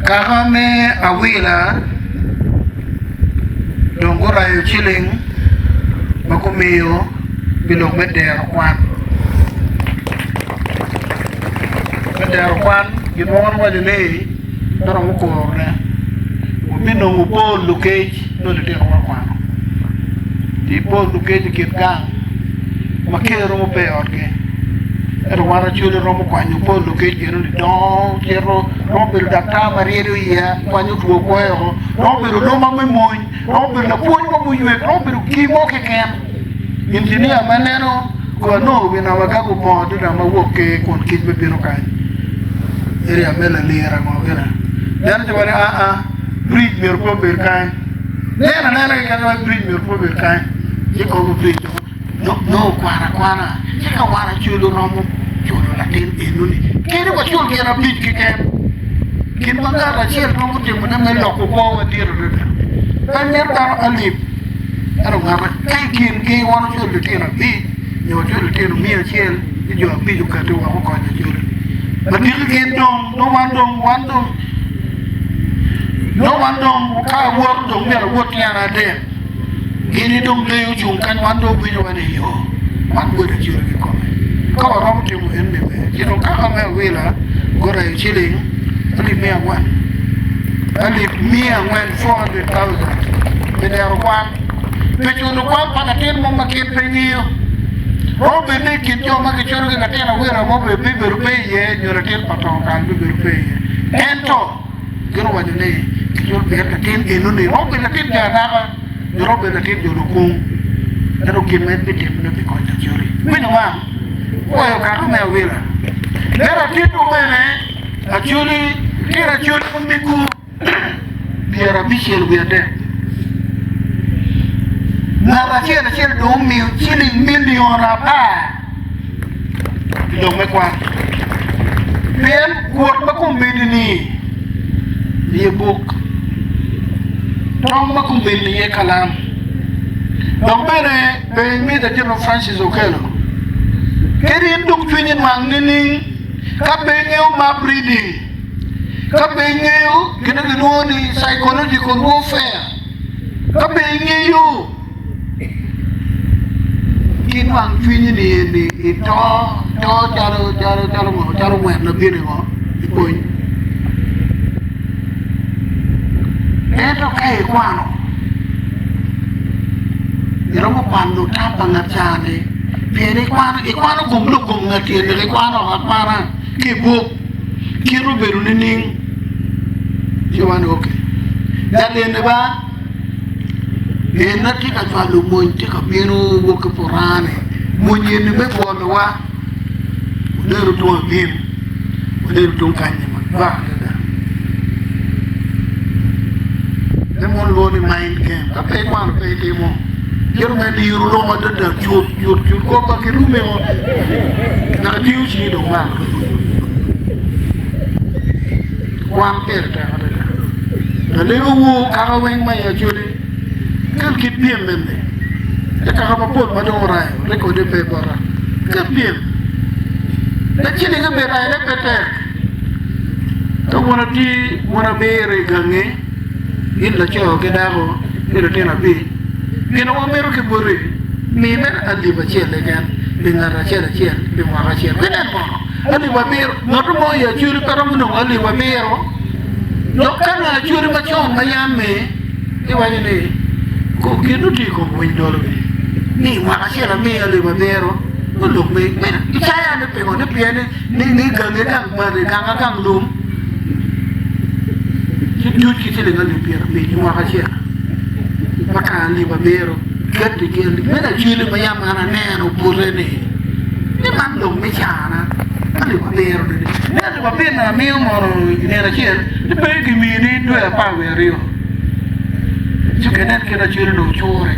Kahame awila dongora yu chilling makumiyo bilong Dero Kwan. Dero Kwan ginawan wajene dara mukor ne. Ubino mupol lukej no le Dero Kwan. Di pol lukej kit gang makero mo peorke. Ero wara chule romo kwanyu pol lukej kero ni don kero rompero data mariero ya kwanyu tuo koyo rompero loma memoy rompero la puonj mo muywe rompero kimo keken. Injinia maneno ko no bina wakaku po dina mawoke kon kijbe biro kai. Eri amela lera mo vera. Dan jawara bridge mer po ber kai. Nena ka bridge mer po ber kai. Jiko bridge no kwana jika wara chulo romo chulo latin enuni kere ko chulo kera bridge keken. Kin bangara chiel romo timo na melo ko wa diro de. Banyer tar alib. Ero ngara kai kin ke wano chulo tira bi yo chulo tira mi chiel jo bi ju ka to wa ko ja chulo. Badil kin dong no wandong ka wor dong mer wot yana de. Ini dong leo chung kan wando bi jo ne yo. Wan go de chulo ko. Ka rom timo en me be. Ji dong ka ma wela gora chiling ali me wan. Ali me wan 400,000. Dero Kwan. Pechuno kwa panatin mo makin pengiyo. Robe ne kinyo magichoro ke katena wira mo be berupe ye nyoratin patong kan berupe ye. Ento gero wajene kinyo be katin enu ne robe latin jana robe latin jono kung. Ero kimet bitim ne be konja chori. Mina wa koyo ka me wira. Dero titu mene achuli kira chuli kumiku. Biara bishel biade. Nara chiel do mi chilling million apa. Bilo me Kwan. Pen kuot makum bidini. Ye book. Tong makum bidini ye kalam. Dong bere be mi da General Francis Okelo. Keri nduk twinin mang nini. Kabe ngeu ma breeding. Kabe ngeu kena gnuoni psychological warfare. Kabe ngeu kin wang twinyi ni to charo wet na bine mo ipoy eto kai kwano iromo pando tapa ngachane pere kwano gumlo gum ngati ne kwano atmara ki bu ki ruberu ning jiwan oke dale ne ba ena tika falo monte ka bino woke porane monye ne me bono wa Dero to bim Dero to kanye ba ne mon lo ni mind game ka pe Kwan pe te mo yero me di ru lo ma da jur ko ba ke rume mo na diu chi do ma Kwan per ta da le wo ka wen ma ya juri kan kit biem mende ya ka ba pot ma do rai reko de pe bara kan biem da chini ga be rai le pete to wona bere gange illa cho ke dago ilo tena bi kino wa mero ke bore mi mer Aliba chele gan bingara chele bingara chele benen mo Aliba mero no to mo ya churi param no Aliba mero no kana churi ma chon ma yame e wa ni ko kinu ti ko Dollo ni wa asiera mi Aliba mero no look me saya ne pe ne piene ni gange kan ma de kan lum ki tele ngal pier mi wa asiera maka Aliba mero gatti ke mena chile ma yama na neno pure ni man lo me chana Aliba mero ni Aliba pena mi moro ne ra chiel ni pe ki mi ni due pa we rio ci che net che da chile no chore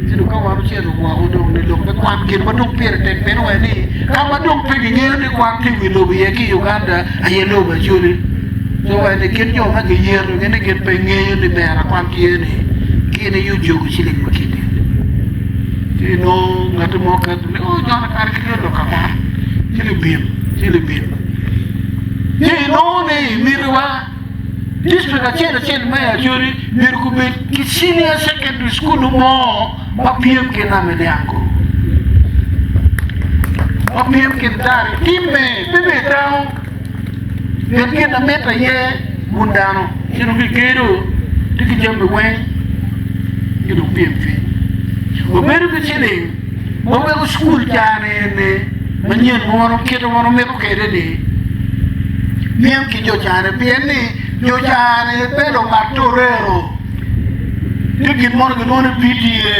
ci do ka wa chiel wa o do ne lo pe Kwan kin ma do pier te pe no ni ka ma do pe ki ni Kwan ti wi lo bi ki Uganda aye lo ba chule so wa ne kin yo ma ki yero ne kin pe nge ni bera Kwan ki ni kini yu jogu chile ma kiti ti no ngati mo ka o jona kar ki lo ka ma chile bim ni mirwa district achel ma Acholi mirkube senior secondary school mo mapiem ke na mediango mapiem ke dari time bebe tao ke na meta ye mundano sino ke kero tiki jambe wen you do piem fi o meru ke chele o we school jane ne manyen mo keto mo me ko kede ni miem ki jo jane bien ni jo jane pelo Batoro tiki mo ke no PTA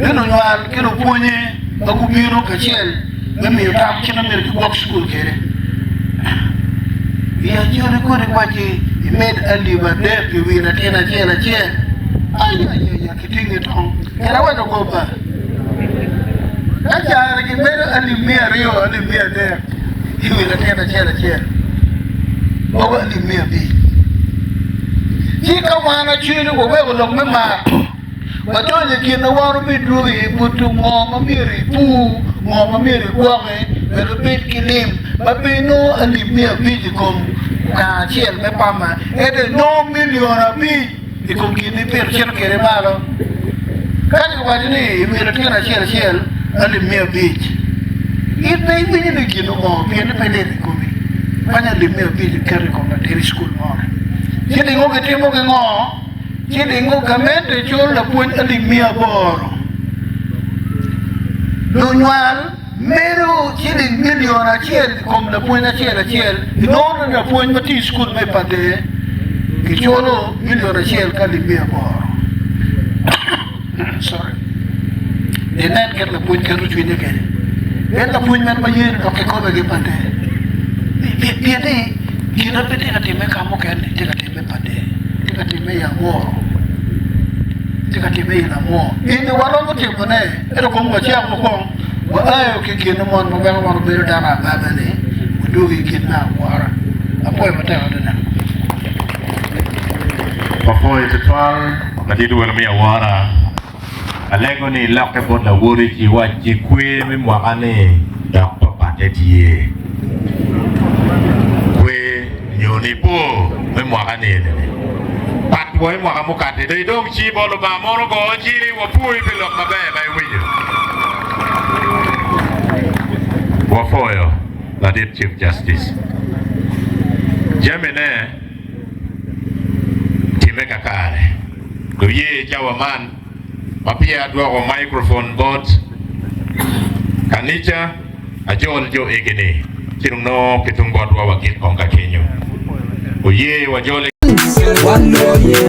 eno nyal keno ponye bagubiro kachel memi utam kina mer ki walk school kere ya jone ko ne kwaji made Aliba de pi wina tena chela ay kitinge tong era wado ko ba aja ki made Alimia rio Alimia de pi wina tena chela ogo Alimia bi jika wana chini ko we lo mema Batwa je na waru biduri butu ngoma miri pu ngoma miri kwae berbit kilim babino Alimia biji kom ka chiel me pama ede no miliona bi ikom kini per cher kere malo kani wajini miri tena chiel Alimia biji ite biji ni kino mo piene pede komi panya Alimia biji kere kom na deri school mo chini ngoge timo ke ngo chini ngo kamente chol la puny Alimia boro Lunyal meru chini milion achiel kom la puny achiel inono na puny mati school me pade kicholo milion achiel ka Alimia boro sorry denen ker la puny keru chwine kene ben la puny men mayer doke kobe ge pade piede kina pete katime kamo kene te katime pade te katime ya moro tikatime ina mo ini walo mutimu ne ero kongo chia mukong wa ayo kikino mon mabelo mon bero dana babane udugi kina wara apoy matero dana Papoy tetwal nadidu wala miya wara alego ni lake bod la wuri jiwa jikwe mimwakane dakpa patetie kwe nyoni po mimwakane nene Patwa mwaka mukate dai dong chi bolo ba moro go chiri wa pui bilok mabe bai wiyo wa foyo la deep chief justice Jemene timeka kare do ye jawa man mapia dwa wa microphone board kanicha ajol jo egene kirung no kitung board wa wakit kong kakenyo o ye wa jole